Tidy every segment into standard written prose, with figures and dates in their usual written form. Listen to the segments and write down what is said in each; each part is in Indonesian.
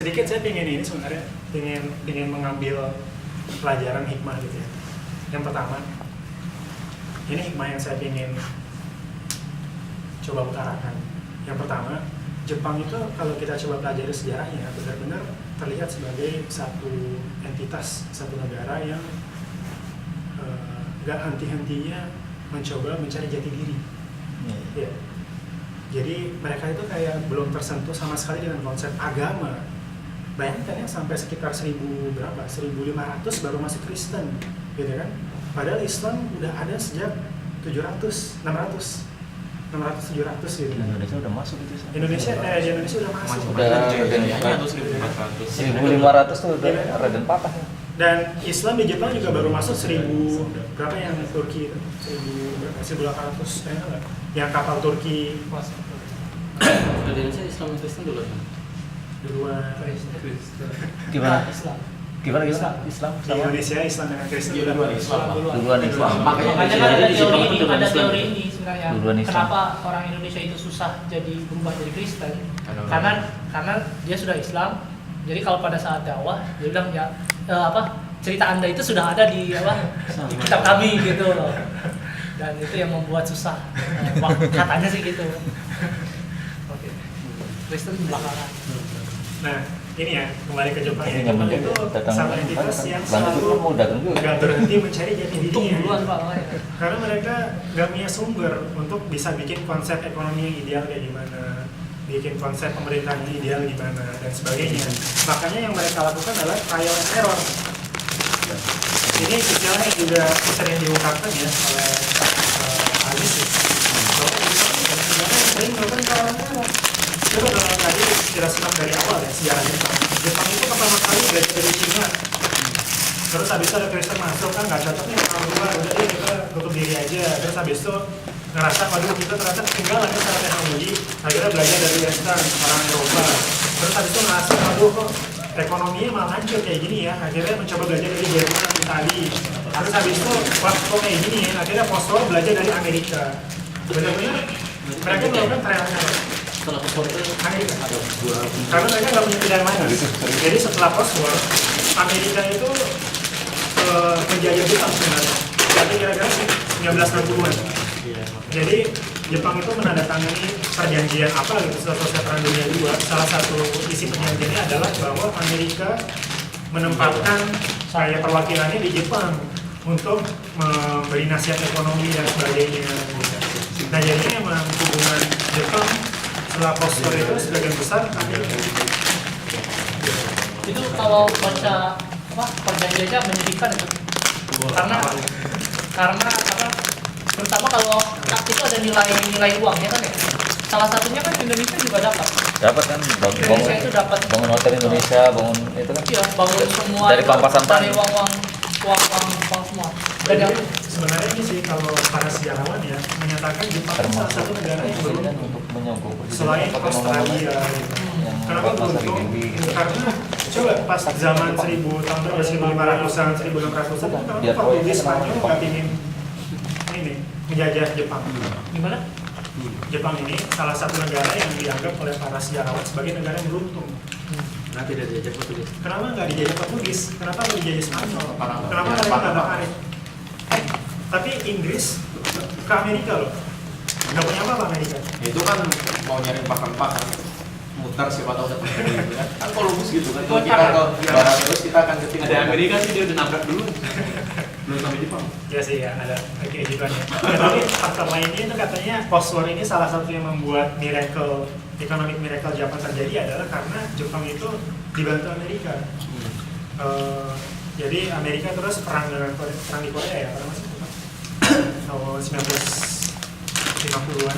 sedikit saya ingin ini sebenarnya ingin mengambil pelajaran hikmah gitu ya. Yang pertama, ini hikmah yang saya ingin coba utarakan. Yang pertama, Jepang itu kalau kita coba pelajari sejarahnya benar-benar terlihat sebagai satu entitas, satu negara yang gak henti-hentinya mencoba mencari jati diri. Ya. Jadi mereka itu kayak belum tersentuh sama sekali dengan konsep agama. Bayangkan ya, sampai sekitar 1500 baru masuk Kristen, gitu kan? Padahal Islam udah ada sejak 600, 700 gitu. Indonesia udah masuk itu. Di Indonesia udah masuk. Udah 1500 tuh udah Raden patah ya. Dan Islam di Jepang juga baru masuk 1000 berapa yang Turki itu? 1800 kayaknya enggak? Yang kapal Turki Di Indonesia Islam dan Kristen duluan. Gimana? Gimana Islam Di sama Indonesia Islam dengan Kristen Duluan Islam. duluan Islam. Makanya Makanya kan ada teori ini sebenarnya. Duluan Islam. Kenapa orang Indonesia itu susah jadi berubah jadi Kristen? Karena dia sudah Islam. Jadi kalau pada saat dakwah dia bilang ya cerita Anda itu sudah ada di di kitab kami gitu loh. Dan itu yang membuat susah. Katanya sih gitu. Oke. Kristen belakangan. Nah, ini ya, kembali ke Jepang ya. Ini Jepang nyaman itu juga, datang sama entitas yang Belanda juga mau dagang juga. nggak berhenti mencari jati Untung dirinya. duluan Pak. Karena mereka nggak punya sumber untuk bisa bikin konsep ekonomi yang ideal kayak gimana, bikin konsep pemerintahan yang ideal gimana, dan sebagainya. Makanya yang mereka lakukan adalah trial and error. Ini istilahnya yang juga sering diungkapkan ya oleh Alis ya. Bahwa sebenarnya yang sering melakukan trial and error. Coba kalau tadi kita simak dari awal ya sejarah Jepang. Jepang itu pertama kali belajar dari Cina. Terus habis itu ada Kristen masuk kan nggak cocok nih sama gua, udah deh kita tutup diri aja. Terus habis itu ngerasa waduh kita ternyata ketinggalan ya secara teknologi. Akhirnya belajar dari Western, orang Eropa. Terus habis itu ngerasa waduh kok ekonominya malah hancur kayak gini ya. Akhirnya mencoba belajar dari Jerman, Itali. Terus habis itu wah kok kayak gini ya. Akhirnya post-war belajar dari Amerika. Benar-benar mereka melakukan trial and error. Setelah post-war itu Amerika. ada dua Karena mereka nggak punya pilihan lain. Jadi setelah post-war, Amerika itu penjajah Jepang sebenarnya. Jadi kira-kira 1960-an. Jadi Jepang itu menandatangani perjanjian apa gitu setelah Perang Dunia II. Salah satu isi perjanjiannya adalah bahwa Amerika menempatkan kayak perwakilannya di Jepang untuk memberi nasihat ekonomi dan sebagainya. Nah jadinya emang hubungan Jepang setelah post-war itu sebagian besar Amerika. Itu kalau baca perjanjiannya menyedihkan itu. Karena terutama kalau itu ada nilai uangnya kan ya. Salah satunya kan Indonesia juga dapat kan Indonesia itu dapat bangun hotel Indonesia, bangun itu kan. iya bangun semua Dari pampasan dari uang semua. Dan yang Sebenarnya ini sih kalau para sejarawan ya menyatakan Jepang itu salah satu negara yang beruntung untuk menyogok selain Australia gitu. Kenapa beruntung? Karena coba pas zaman 1000 tahun berapa 1500-an, 1600-an kan Portugis Spanyol nggak ingin ini menjajah Jepang. gimana? Jepang ini salah satu negara yang dianggap oleh para sejarawan sebagai negara yang beruntung. Nah, tidak diajak Portugis. Kenapa nggak dijajah Portugis? Kenapa nggak dijajah Spanyol? Parah. Kenapa mereka nggak tertarik? Tapi Inggris ke Amerika loh. Nggak punya apa Amerika? Itu kan mau nyari rempah-rempah kan, mutar siapa tahu dapat gitu kan. Kan Columbus gitu kan, kalau kita ke barat terus kita akan ke timur. Ada Amerika sih dia udah nabrak dulu. Belum sampai Jepang. Ya sih ya, ada kayak gituan ya. Tapi faktor lainnya itu katanya post-war ini salah satu yang membuat economic miracle Jepang terjadi adalah karena Jepang itu dibantu Amerika. Jadi Amerika terus perang di Korea ya, pada masa itu tahun 1950-an.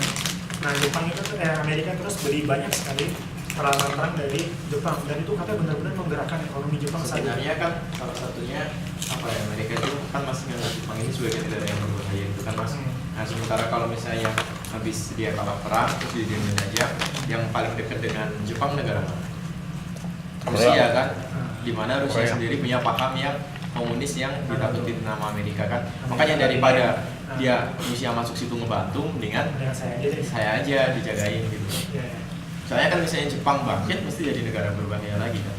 Nah Jepang itu Amerika terus beli banyak sekali peralatan perang dari Jepang dan itu katanya benar-benar menggerakkan ekonomi Jepang saat itu. Sebenarnya kan salah satunya apa ya, Amerika itu kan masih menganggap Jepang ini sebagai negara yang berbahaya itu kan mas. Nah sementara kalau misalnya habis dia kalah perang terus dia menjajah, yang paling dekat dengan Jepang negara mana? Rusia kan, dimana Rusia sendiri punya paham yang komunis yang ditakutin nama Amerika kan. Makanya daripada dia Rusia masuk situ ngebantu, mendingan saya aja dijagain gitu. Soalnya kan misalnya Jepang bangkit mesti jadi negara berbahaya lagi kan.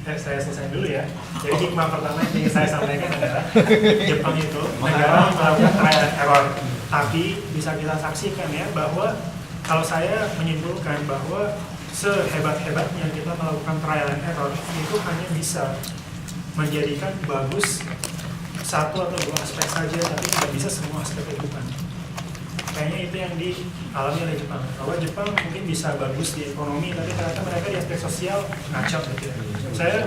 saya selesai dulu ya. Jadi hikmah pertama yang ingin saya sampaikan adalah Jepang itu negara yang melakukan trial and error. Tapi bisa kita saksikan ya bahwa kalau saya menyimpulkan bahwa sehebat-hebatnya kita melakukan trial and error itu hanya bisa menjadikan bagus satu atau dua aspek saja, tapi tidak bisa semua aspek kehidupan. Kayaknya itu yang dialami oleh Jepang. Bahwa Jepang mungkin bisa bagus di ekonomi, tapi ternyata mereka di aspek sosial ngaco gitu ya. Saya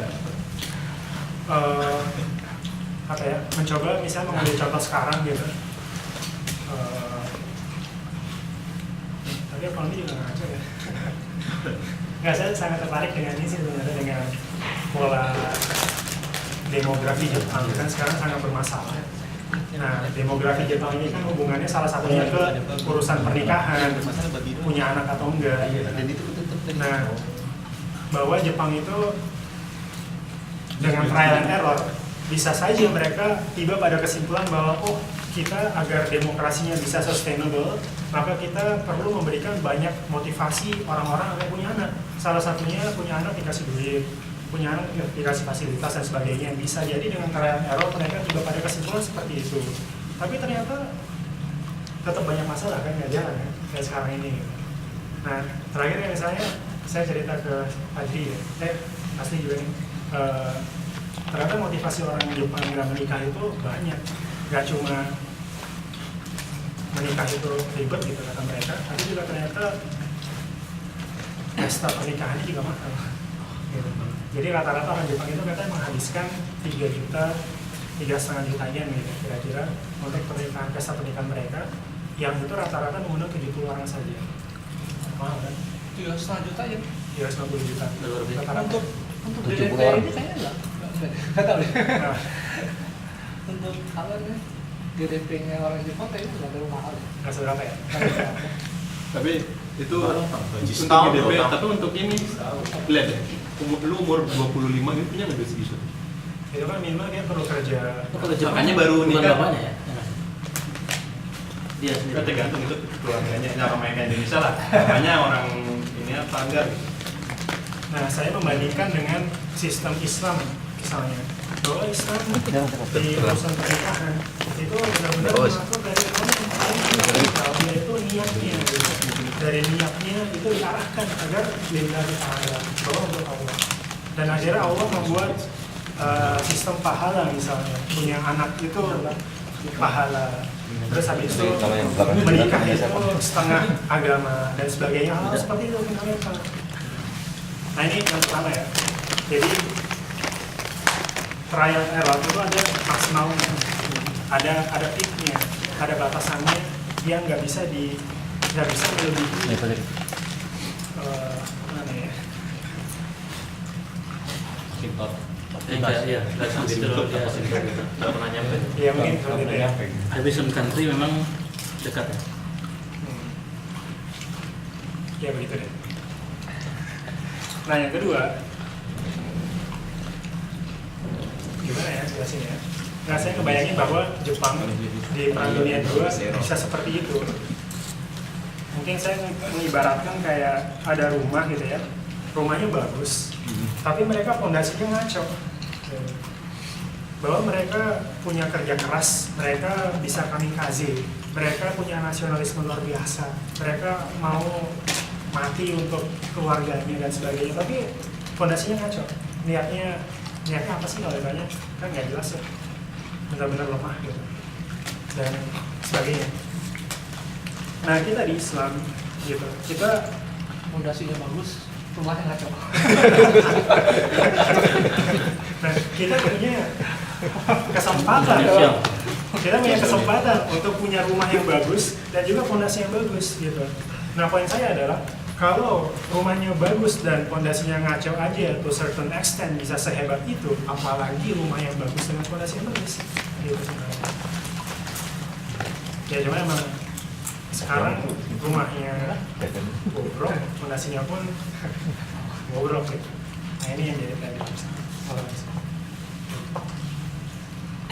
mencoba misalnya mengambil contoh sekarang gitu. Tapi ekonomi juga ngaco ya. Nggak, saya sangat tertarik dengan ini sih sebenarnya, dengan pola demografi Jepang kan sekarang sangat bermasalah. Nah, demografi Jepang ini kan hubungannya salah satunya ke urusan pernikahan, punya anak atau enggak. Nah, bahwa Jepang itu dengan trial and error bisa saja mereka tiba pada kesimpulan bahwa oh, kita agar demokrasinya bisa sustainable, maka kita perlu memberikan banyak motivasi orang-orang agar punya anak. Salah satunya punya anak dikasih duit, punya anak dikasih fasilitas dan sebagainya. Bisa jadi dengan trial and error mereka tiba pada kesimpulan seperti itu. Tapi ternyata tetap banyak masalah kan, nggak jalan kan, kayak sekarang ini. Nah, terakhir ya misalnya saya cerita ke Adri ya, pasti juga nih. Ternyata motivasi orang Jepang yang menikah itu banyak, nggak cuma menikah itu ribet gitu kata mereka, tapi juga ternyata pesta pernikahannya juga mahal. Gitu. Jadi rata-rata orang Jepang itu katanya menghabiskan 3 juta, 3,5 juta yen gitu kira-kira untuk pernikahan, pesta pernikahan mereka, yang itu rata-rata mengundang 70 orang saja. Mahal kan? 3,5 juta ya? 350 juta. Untuk Tujuh DDP puluh orang. ini kayaknya nggak tahu deh. Nah, Untuk kabarnya DDP-nya orang Jepang kayaknya nggak terlalu mahal ya. nggak seberapa ya? Tapi itu untuk Setahun, GDP, 2 tahun. tapi untuk ini lihat ya, lu umur 25 ini punya nggak duit segitu? Itu kan minimal dia perlu kerja. Makanya baru bukan nikah. bapaknya ya? Dia sendiri. Tergantung itu keluarganya, nah mereka Indonesia lah. Makanya orang ini apa enggak? Nah, saya membandingkan dengan sistem Islam misalnya, bahwa Islam di urusan pernikahan itu benar-benar mengatur dari kalau dia itu niatnya, dari niatnya itu diarahkan agar lillahi ta'ala, bahwa untuk Allah. Dan akhirnya Allah membuat sistem pahala misalnya, punya anak itu pahala. Terus habis itu Kalau yang belakang menikah juga itu biasa. setengah agama dan sebagainya, hal seperti itu kita lihat. Nah ini yang pertama ya. Jadi trial and error itu ada maksimalnya, ada peaknya, ada batasannya yang nggak bisa melebihi mana ya? Iya, nggak sampai itu loh, dia nggak pernah nyampe. Ya mungkin seperti itu ya. Tapi some country memang dekat ya. Ya begitu deh. Nah yang kedua, gimana ya jelasin ya? Nah saya ngebayangin bahwa Jepang di Perang Dunia II bisa seperti itu. Mungkin saya mengibaratkan kayak ada rumah gitu ya, rumahnya bagus, tapi mereka fondasinya ngaco. Bahwa mereka punya kerja keras, mereka bisa kamikaze, mereka punya nasionalisme luar biasa, mereka mau mati untuk keluarganya dan sebagainya, tapi fondasinya ngaco. Niatnya apa sih kalau ditanya? Kan nggak jelas ya, benar-benar lemah gitu dan sebagainya. Nah kita di Islam gitu, kita Fondasinya bagus, rumahnya ngaco. nah, kita punya kesempatan, kita punya kesempatan untuk punya rumah yang bagus dan juga fondasi yang bagus gitu. Nah poin saya adalah kalau rumahnya bagus dan fondasinya ngaco aja to certain extent bisa sehebat itu, apalagi rumah yang bagus dengan fondasi yang bagus gitu sebenarnya. Ya cuma emang sekarang rumahnya bobrok, fondasinya pun bobrok gitu. Nah ini yang jadi tadi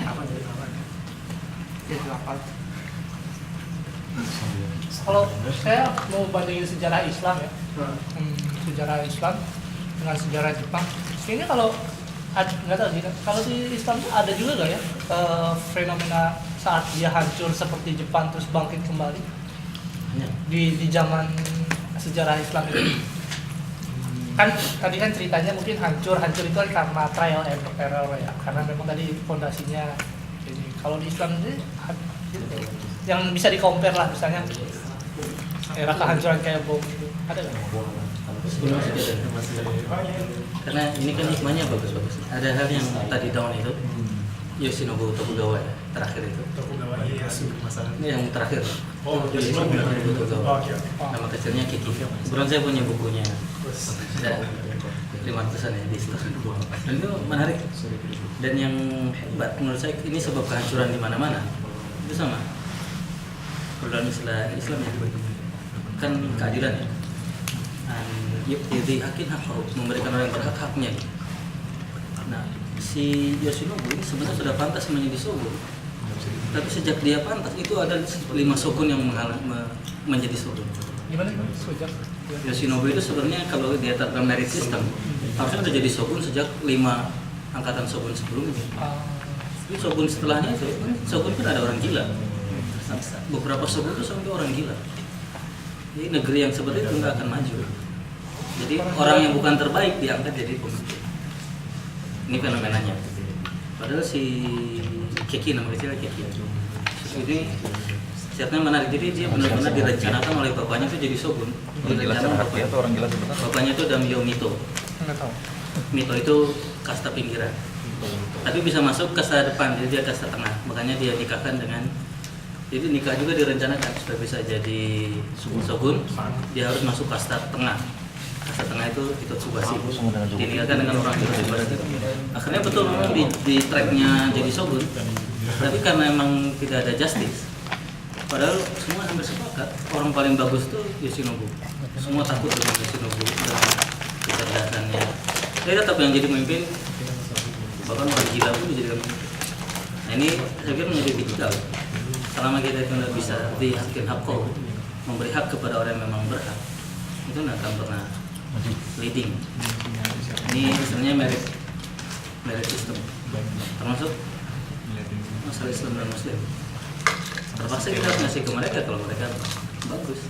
apa jadi apa ya? Jadi apa? Kalau saya mau bandingin sejarah Islam ya, sejarah Islam dengan sejarah Jepang. Kayaknya kalau nggak tahu sih, kalau di Islam tuh ada juga nggak ya fenomena saat dia hancur seperti Jepang terus bangkit kembali di zaman sejarah Islam itu. Kan tadi kan ceritanya mungkin hancur itu kan karena trial and error ya, karena memang tadi fondasinya. Jadi kalau di Islam ini yang bisa di-compare lah, misalnya era kehancuran kayak bom itu ada nggak? Sebelum masih ada. Karena ini kan hikmahnya bagus-bagus. Ada hal yang tadi down itu Yoshinobu Tokugawa ya, terakhir itu. Tokugawa Ieyasu masalah. Ini yang terakhir. Oh, Yoshinobu Tokugawa. Oke. Nama kecilnya Kiki. Kebetulan saya punya bukunya. Ada 500-an ya di situ. Dan itu menarik. Dan yang hebat menurut saya ini sebab kehancuran di mana-mana. Itu sama. Dalam istilah Islam ya, kan keadilan ya. Jadi hakim hak memberikan orang yang berhak haknya. Nah, si Yoshinobu ini sebenarnya sudah pantas menjadi shogun. Tapi sejak dia pantas itu ada 5 shogun yang menjadi shogun. Gimana sejak Yoshinobu itu sebenarnya kalau dia dalam merit system harusnya udah jadi shogun sejak 5 angkatan shogun sebelumnya. Tapi shogun setelahnya itu shogun kan ada orang gila. Beberapa shogun itu sampai orang gila. Jadi negeri yang seperti itu nggak akan maju. Jadi orang yang bukan terbaik diangkat jadi pemimpin. Ini fenomenanya. Padahal si Keki, nama kecilnya Keki. Ini ceritanya menarik. Jadi dia benar-benar direncanakan oleh bapaknya itu jadi shogun. Orang gila sehati atau orang gila sebenarnya? Bapaknya itu Daimyo Mito. nggak tahu. Mito itu kasta pinggiran. Tapi bisa masuk kasta depan, jadi dia kasta tengah. Makanya dia nikahkan dengan. Jadi nikah juga direncanakan supaya bisa jadi shogun. Dia harus masuk kasta tengah. Kasta tengah itu Tsubasi. Dinikahkan dengan orang yang lebih barat. Akhirnya betul memang di tracknya jadi shogun. Tapi karena emang tidak ada justice. Padahal semua hampir sepakat orang paling bagus itu Yoshinobu. Semua takut dengan Yoshinobu dan kecerdasannya. Dia tetap yang jadi pemimpin. Bahkan orang gila pun dijadikan pemimpin. Nah ini saya kira menjadi digital. Selama kita tidak bisa dihakin hak kau, memberi hak kepada orang yang memang berhak, itu tidak akan pernah leading. Ini sebenarnya merit system, termasuk masalah Islam dan Muslim. Terpaksa kita harus ngasih ke mereka kalau mereka bagus.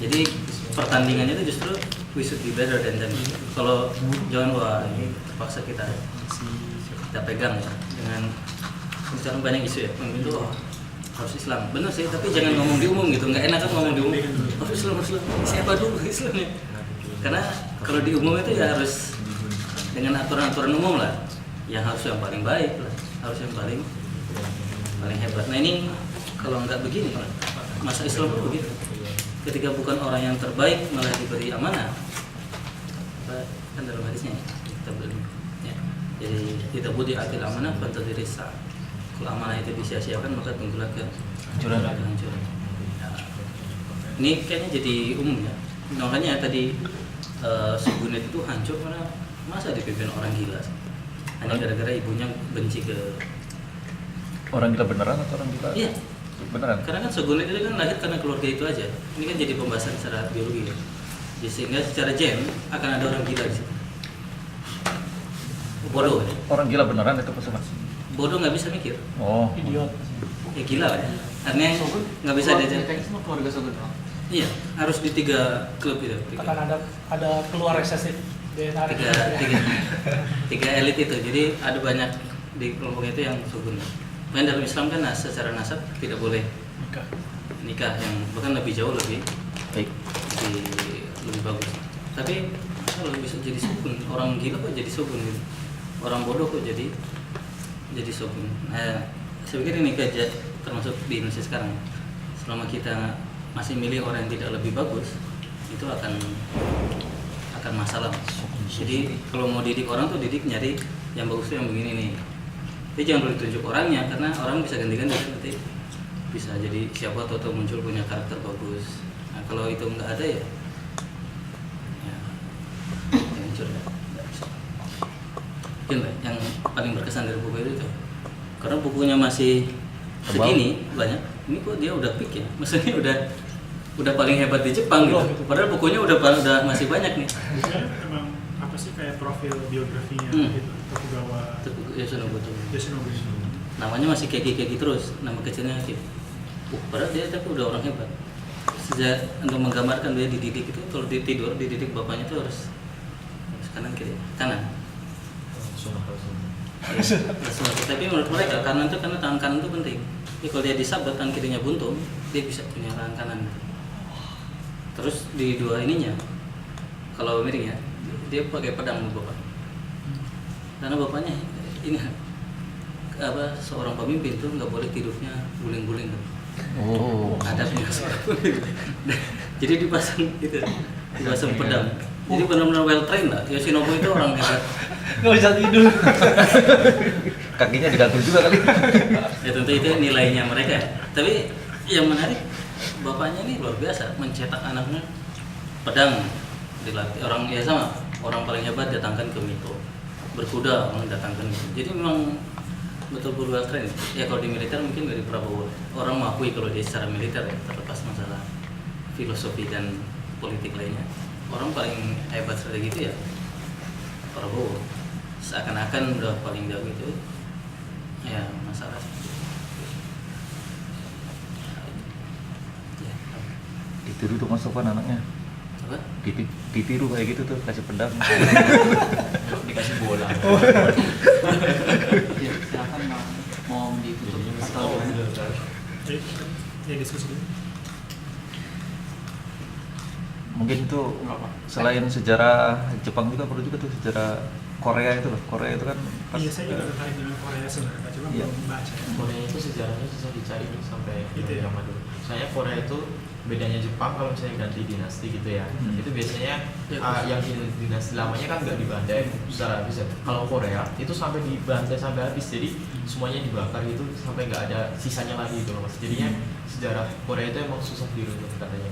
Jadi pertandingannya itu justru we should be better than them. Kalau jangan wah ini terpaksa kita pegang ya dengan sekarang banyak isu ya, itu harus Islam, benar sih, tapi jangan ngomong di umum gitu, nggak enak kan ngomong di umum. Harus Islam, siapa dulu Islamnya? Karena kalau di umum itu ya harus dengan aturan-aturan umum lah, yang harus yang paling baik lah, harus yang paling hebat. Nah ini kalau nggak begini, masa Islam itu begitu. Ketika bukan orang yang terbaik malah diberi amanah, kan dalam hadisnya kita beli. Ya. Jadi kita budi akil amanah pada diri sah. Kalau amanah itu disia-siakan maka tunggulah kehancuran. Ya. Ini kayaknya jadi umum ya. Makanya tadi shogun itu hancur karena masa dipimpin orang gila. Hanya gara-gara ibunya benci ke Orang gila beneran atau orang gila? Iya. Beneran? Karena kan shogun itu kan lahir karena keluarga itu aja. Ini kan jadi pembahasan secara biologi ya. Jadi, sehingga secara gen akan ada orang gila di situ. Bodoh. Orang gila beneran itu pesan. Bodoh nggak bisa mikir. Oh. Idiot. Ya gila lah ya. Artinya nggak bisa diajak. keluarga shogun. Iya, harus di 3 klub itu. Akan ada keluar resesif DNA. Tiga elit itu. Jadi ada banyak di kelompok itu yang shogun. Main dalam Islam kan secara nasab tidak boleh nikah yang bahkan lebih jauh lebih bagus. Tapi kalau bisa jadi shogun, orang gila kok jadi shogun gitu. Orang bodoh kok jadi shogun. Nah, saya pikir ini kajian termasuk di Indonesia sekarang. Selama kita masih milih orang yang tidak lebih bagus, itu akan masalah. Jadi kalau mau didik orang tuh didik nyari yang bagus tuh yang begini nih. Tapi jangan perlu ditunjuk orangnya karena orang bisa ganti-ganti nanti bisa jadi siapa tahu muncul punya karakter bagus. Nah kalau itu nggak ada ya hancur ya. Mungkin yang paling berkesan dari buku itu karena bukunya masih segini banyak. Ini kok dia udah peak ya, maksudnya udah paling hebat di Jepang gitu. Padahal bukunya udah masih banyak nih. Emang apa sih kayak profil biografinya Hmm. gitu Tokugawa Yoshinobu. Yoshinobu. Namanya masih keki terus, nama kecilnya Ki. Padahal dia tapi udah orang hebat. Sejak untuk menggambarkan dia dididik itu, kalau dia tidur dididik bapaknya itu harus kanan kiri, kanan. Tapi menurut mereka kanan itu karena tangan kanan itu penting. Jadi kalau dia disabet tangan kirinya buntung, dia bisa punya tangan kanan. Terus di dua ininya, kalau miring ya, dia pakai pedang bapak. Karena bapaknya ini apa seorang pemimpin tuh nggak boleh tidurnya guling-guling. Oh. Ada jadi dipasang gitu, dipasang pedang. Jadi benar-benar well trained lah. Yoshinobu itu orang hebat. Nggak bisa tidur. Kakinya digantung juga kali. Ya tentu itu nilainya mereka. Tapi yang menarik bapaknya ini luar biasa mencetak anaknya pedang dilatih orang ya sama orang paling hebat datangkan ke Mito, berkuda orang datangkan. Jadi memang betul-betul well trained. Ya kalau di militer mungkin dari Prabowo orang mengakui kalau dia secara militer ya, terlepas masalah filosofi dan politik lainnya. Orang paling hebat strategi itu ya Prabowo. Seakan-akan udah paling jauh itu ya masalah. Ya, Ditiru tuh Mas Sofan anaknya. apa? Ditiru kayak gitu tuh, kasih pedang. Dikasih bola. Ya, silakan mau ditutup atau gimana? Ya diskusi dulu. Mungkin itu selain sejarah Jepang juga perlu juga tuh sejarah Korea itu loh. Korea itu kan pas, Iya, saya juga tertarik dengan Korea sebenarnya, cuma Iya. belum baca. Korea itu sejarahnya susah dicari nih sampai Gitu ya? zaman dulu. Soalnya Korea itu bedanya Jepang kalau misalnya ganti dinasti gitu ya, itu biasanya yang dinasti lamanya kan nggak dibantai secara habis ya. Kalau Korea itu sampai dibantai sampai habis, jadi semuanya dibakar gitu sampai nggak ada sisanya lagi gitu loh mas. Jadinya sejarah Korea itu emang susah dirunut katanya.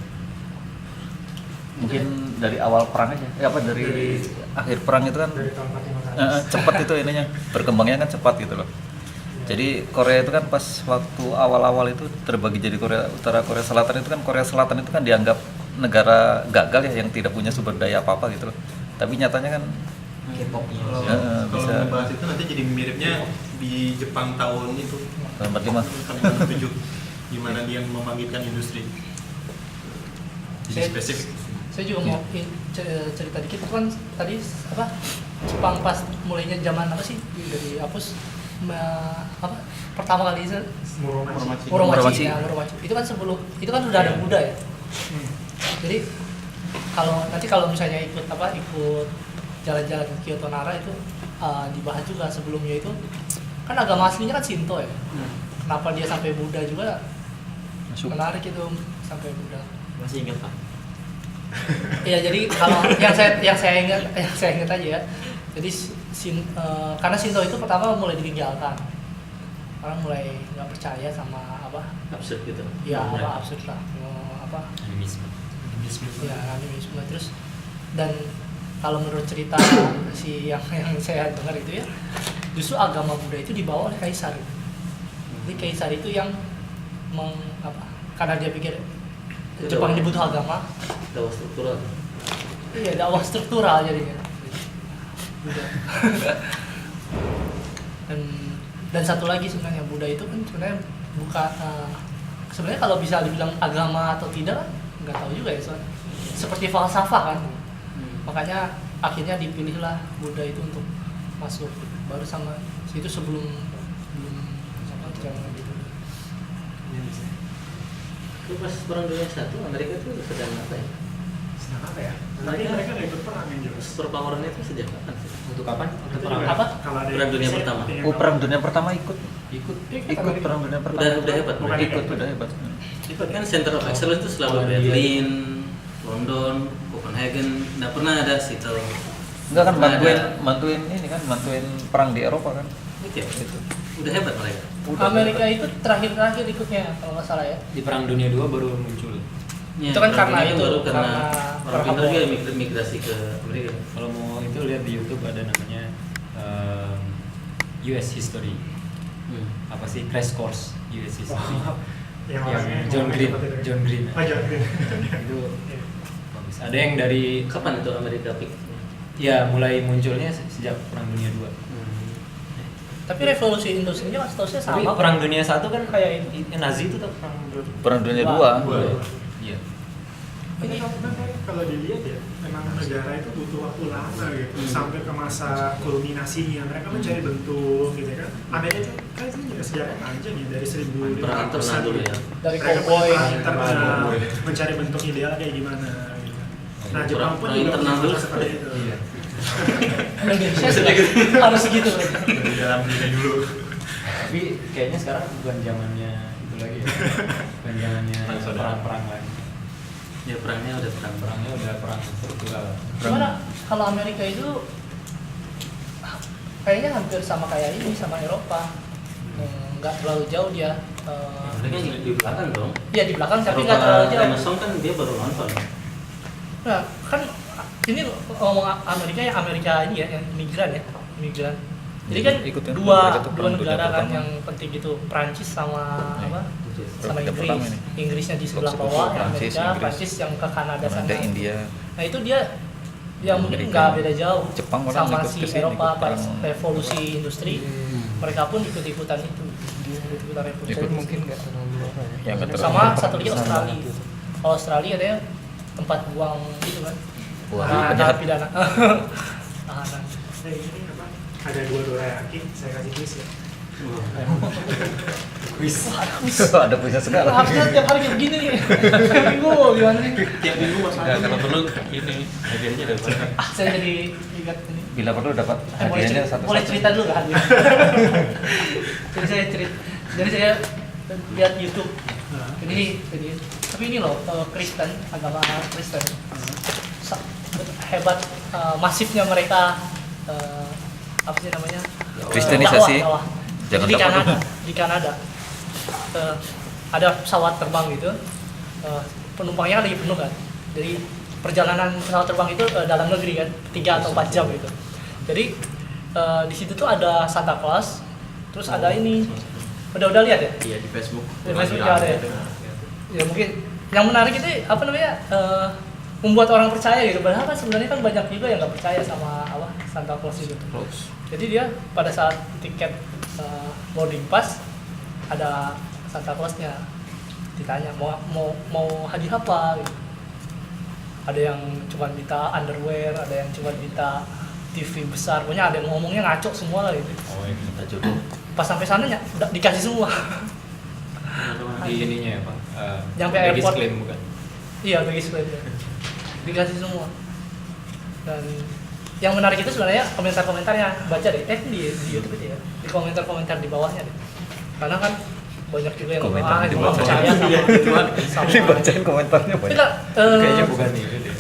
mungkin dari awal perang aja. Dari akhir perang itu kan Dari tahun 45 ke atas. cepat itu ininya, berkembangnya kan cepat gitu loh. Jadi Korea itu kan pas waktu awal-awal itu terbagi jadi Korea Utara, Korea Selatan itu kan Korea Selatan itu kan dianggap negara gagal ya yang tidak punya sumber daya apa-apa gitu loh. Tapi nyatanya kan K-popnya. Kalau bisa. membahas itu nanti jadi miripnya di Jepang tahun itu tahun 45 tahun 47 gimana dia membangkitkan industri. Jadi Saya- spesifik. Saya juga mau cerita dikit kan tadi apa Jepang pas mulainya zaman apa sih dari Apus apa pertama kali itu Muromachi. Muromachi. Muromachi. Itu kan sebelum itu kan sudah ada Buddha ya. Jadi kalau misalnya ikut jalan-jalan ke Kyoto Nara itu dibahas juga sebelumnya itu kan agama aslinya kan Shinto ya. Kenapa dia sampai Buddha juga masuk. menarik itu sampai Buddha. Masih ingat pak? Iya, jadi kalau yang saya ingat aja ya. Jadi karena Shinto itu pertama mulai ditinggalkan. Orang mulai nggak percaya sama apa? Absurd gitu. Ya apa absurd lah. Apa? Animisme. Ya animisme terus dan kalau menurut cerita yang saya dengar itu ya, justru agama Buddha itu dibawa oleh kaisar. Jadi kaisar itu yang karena dia pikir Jepang ini butuh agama. Dakwah struktural. Iya, dakwah struktural jadinya. Dan satu lagi sebenarnya Buddha itu kan sebenarnya bukan sebenarnya kalau bisa dibilang agama atau tidak nggak tahu juga ya soalnya seperti falsafah kan. Makanya akhirnya dipilihlah Buddha itu untuk masuk baru sama itu sebelum jangan gitu. Itu pas perang dunia satu Amerika itu sedang apa ya? Sedang apa ya? Tapi mereka nggak ikut perang yang jelas. Superpowernya itu sejak kapan sih? Untuk kapan? Nanti Untuk perang. juga Apa? Kalau ada Perang dunia saya pertama. pengen Oh, tahu. perang dunia pertama ikut Ikut perang dunia pertama. Udah hebat. Bukan ikut ikut. udah hebat. Itu kan Center of Excellence itu selalu Berlin, London, Copenhagen, nggak pernah ada situ. Enggak kan Nggak ada. bantuin perang di Eropa kan. Gitu ya? Itu. Udah hebat mereka. Amerika itu terakhir ikutnya kalau nggak salah ya. Di Perang Dunia II baru muncul. Ya, Itu kan perang karena dunia itu, baru karena karena orang perang pintar apa? juga migrasi ke Amerika. Kalau mau itu lihat di YouTube ada namanya US History. Apa sih Crash Course US History? Yang Yang orangnya John ngomongnya Green. seperti itu. John Green. Oh, John Green. Itu Iya. bagus. Ada yang dari Kapan itu Amerika peak? Ya mulai munculnya sejak Perang Dunia II. Tapi revolusi industrinya seterusnya Tapi sama. Perang Dunia I kan kayak Nazi itu tuh Perang Dunia Dua. II. Iya. Ini kalau dilihat ya, memang negara itu butuh waktu lama gitu, sampai ke masa kulminasinya. Mereka mencari bentuk gitu kan. Amerika itu kan itu juga sejarah panjang ya, dari 1500 Perang internal dulu ya. Dari Mereka cowboy. punya perang internal, mencari bentuk ideal kayak gimana gitu. Nah, Jepang pun Perang juga internal punya dulu. masa seperti itu. Iya. Indonesia juga harus gitu. Dari dalam diri dulu. Tapi kayaknya sekarang bukan zamannya itu lagi ya. Bukan zamannya Perang saudara. perang-perang lagi. Ya perangnya udah perang-perang. Perangnya udah perang struktural. Gimana kalau Amerika itu kayaknya hampir sama kayak ini sama Eropa. Nggak terlalu jauh dia. Mereka di belakang dong. Ya di belakang tapi nggak terlalu jauh. Renaissance kan dia baru nonton. Nah kan ini ngomong Amerika ya, Amerika ini ya yang imigran ya, imigran. Jadi kan Ikutin dua mereka tuh perang dunia negara kan pertama. yang penting gitu, Prancis sama apa? Sama Yang pertama Inggris. ini. Inggrisnya di sebelah Sekutu bawah, Prancis, Amerika, Inggris. Prancis yang ke Kanada sana. Kanada, India. Nah itu dia yang mungkin Amerika. nggak beda jauh Jepang malah sama ikut si ke sini, Eropa ikut pas perang. revolusi industri. Mereka pun ikut-ikutan itu, ikut-ikutan revolusi. Ikut industri. Yang nggak terlalu- Sama satu lagi Australia. Kalau Australia ada tempat buang gitu kan. Wah, Tahanan penjahat. pidana. Tahanan. Nah, ini apa? Ada dua dorayaki, saya kasih quiz ya. Ada punya segala. Harusnya tiap hari kayak begini nih. Tiap minggu gimana nih? Tiap minggu masalah. Enggak, kalau perlu ini hadiahnya dari mana? Saya jadi ingat ini. Bila perlu dapat Boleh hadiahnya cerita, satu. boleh cerita dulu nggak hadiah? Jadi saya lihat YouTube. Ini tapi ini loh Kristen, agama Kristen. Hebat masifnya mereka apa sih namanya? Kristenisasi. Dakwah. Jangan Jadi di dapat Kanada, dulu. di Kanada ada pesawat terbang gitu, penumpangnya kan lagi penuh kan. Jadi perjalanan pesawat terbang itu dalam negeri kan, 3 atau 4 jam gitu. Jadi di situ tuh ada Santa Claus, terus ada ini, udah lihat ya? Iya di Facebook. Di Facebook juga ada ya? Ya mungkin yang menarik itu apa namanya membuat orang percaya gitu. Padahal kan sebenarnya kan banyak juga yang nggak percaya sama apa Santa Claus itu. Jadi dia pada saat tiket boarding pass ada Santa Clausnya, ditanya mau hadiah apa gitu. Ada yang cuma minta underwear, ada yang cuma minta TV besar, pokoknya ada yang ngomongnya ngaco semua lah gitu. Oh, ini Kita jodoh. Pas sampai sana udah dikasih semua. di ininya ya Pak. Nyampe baggage airport. claim bukan? Iya, bagi ya. Dikasih semua. Dan yang menarik itu sebenarnya komentar-komentarnya, baca deh, di YouTube itu ya, di komentar-komentar di bawahnya deh. Karena kan banyak juga yang Komentar di itu nggak bawah. percaya sama Dibacain komentarnya Tapi banyak. kan, Kayaknya bukan itu deh.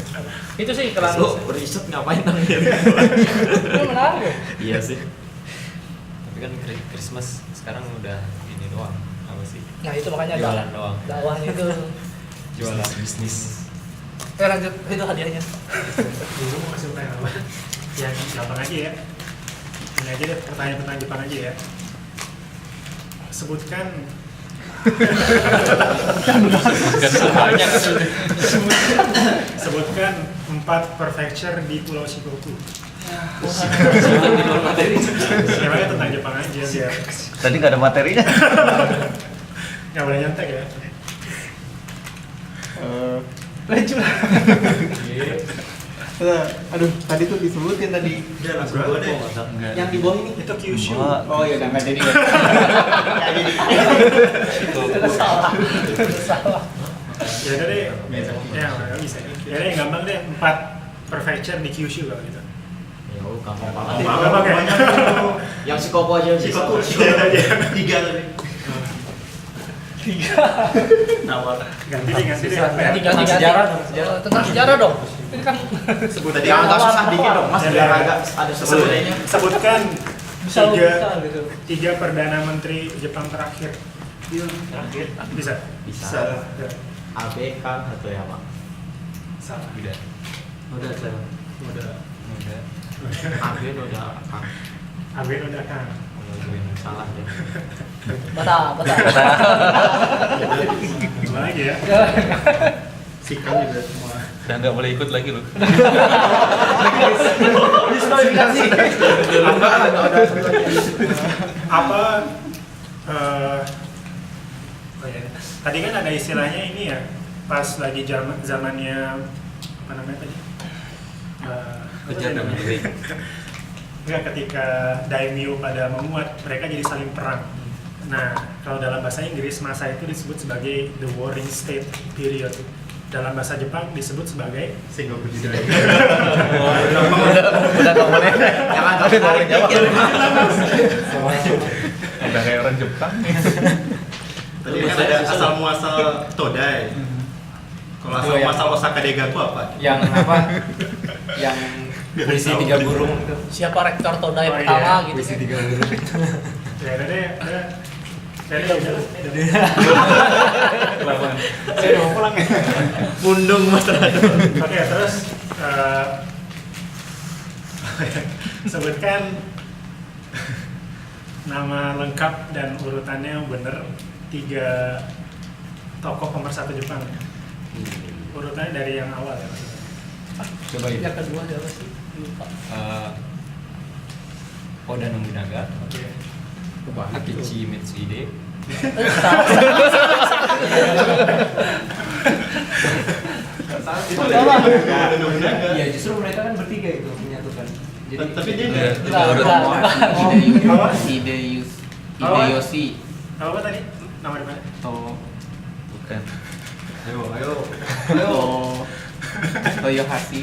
itu sih keren. Lo riset ngapain tentang dia? Itu menarik ya. Iya sih. Tapi kan Christmas sekarang udah ini doang. Apa sih? Nah itu makanya Jualan doang. dakwahnya itu. Jualan bisnis. Lanjut, itu hadiahnya. Dulu mau kasih pertanyaan apa? Ya, gampang aja ya. Ini aja deh, pertanyaan Jepang aja ya. Sebutkan Banyak sebutkan 4 prefecture di Pulau Shikoku. Sebelum di luar materi. Namanya tentang Jepang aja biar Tadi nggak ada materinya. nggak boleh nyontek ya. Lucu lah. Aduh, tadi tuh disebutin tadi. Udah langsung gua deh. Yang di bawah ini. Itu Kyushu. Mbak, Oh iya, nggak jadi. Nggak jadi. Itu salah. Itu salah. Ya udah deh. Ya nggak bisa. Ya udah yang gampang deh 4 prefecture di Kyushu kalau gitu. Ya, gampang Gampang ya? Yang si Kopo aja. Shikoku aja. 3 tadi. Nawar. Ganti deh. Ganti sejarah dong. Tentang sejarah dong. Ini kan Sebut tadi agak susah dikit dong, Mas. Biar agak ada sebenarnya. Sebutkan bisa gitu. 3 perdana menteri Jepang terakhir. Terakhir Bisa. bisa. ABK atau ya, Pak? Salah. Udah. Udah saya. Udah. AB udah Kang. Abe udah kan. Salah deh. Bata. Coba lagi ya. Sikam juga semua. Udah nggak boleh ikut lagi loh. Diskualifikasi. Apa oh ya, tadi kan ada istilahnya ini ya, pas lagi zamannya apa namanya tadi? Kejar dan negeri. Enggak, ketika daimyo pada menguat, mereka jadi saling perang. Nah, kalau dalam bahasa Inggris masa itu disebut sebagai the warring state period. Dalam bahasa Jepang disebut sebagai Single budidaya. Udah ngomongnya. Jangan Tapi tarik jawab. dikit. Udah kayak orang Jepang. Tadi kan ada asal muasal Todai. Kalau asal muasal Osaka Degaku apa? Yang apa? Yang berisi 3 burung itu. Siapa rektor Todai Oh, pertama iya. gitu Berisi kan. 3 burung. ya ada Saya mau pulang ya. Mundung Mas Rado. Oke, terus sebutkan nama lengkap dan urutannya yang benar 3 tokoh pemersatu Jepang. Urutannya dari yang awal ya maksudnya. Coba itu. Yang kedua siapa sih? Lupa. Oda Nobunaga, Oke. Akechi Mitsuhide, Iya, justru mereka kan bertiga itu menyatukan. Jadi Tapi dia Hideyoshi. Apa tadi? Nama di mana? Bukan. Ayo. Toyohashi.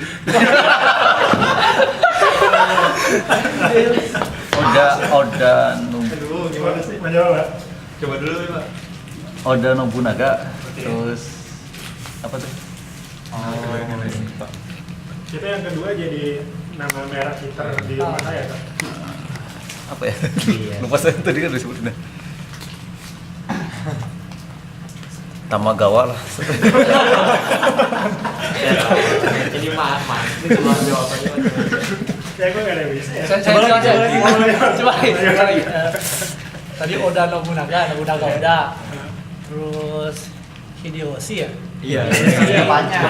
Oda Aduh, gimana sih? Mau jawab, Pak? Coba dulu ya, Pak. Oda Nobunaga. Oke. Terus apa tuh? Itu yang kedua jadi nama merah Twitter di rumah saya, Pak. Apa ya? Lupa saya tadi kan disebutin. Tamagawa lah. Jadi maaf. Itu luar jawabannya. Ya gue gak ada yang bisa ya. Coba. Tadi Oda Nobunaga Oda. Terus Hideyoshi ya? Iya. Banyak.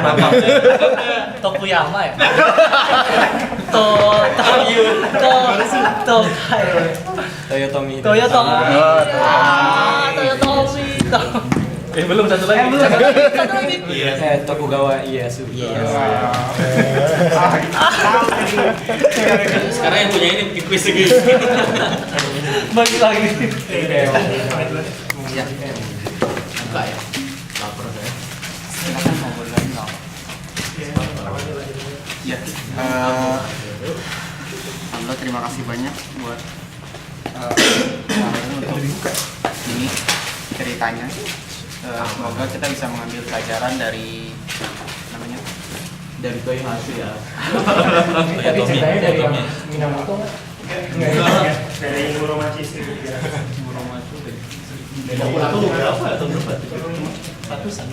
Tokuyama ya? Toyotomi. Toyotomi. Ah, Toyotomi. Belum satu lagi. Satu lagi. Iya. Tokugawa Ieyasu. Sekarang yang punya ini bikin quiz lagi. Bagi lagi. Ya. Enggak ya. Lapar saya. Silakan ngobrol lagi nggak? Ya. Alhamdulillah, terima kasih banyak buat untuk ini ceritanya. Semoga kita bisa mengambil pelajaran dari namanya Dari Toyohashi ya. Tapi ceritanya dari yang Minamoto. Dari romantis itu kira. Aku berapa atau berapa? Ratusan.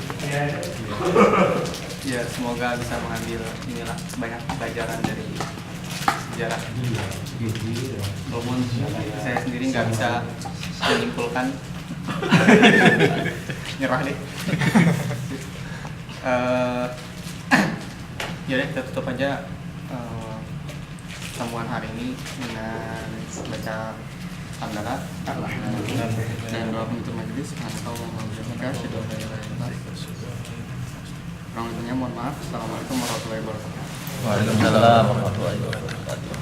ya semoga bisa mengambil inilah banyak pelajaran dari sejarah. Walaupun saya sendiri nggak bisa menyimpulkan, nyerah deh. Ya deh, kita tutup aja pertemuan hari ini dengan baca Alhamdulillah dan doa penutup majelis. Kurang lebihnya mohon maaf. Assalamualaikum warahmatullahi wabarakatuh. Waalaikumsalam warahmatullahi wabarakatuh.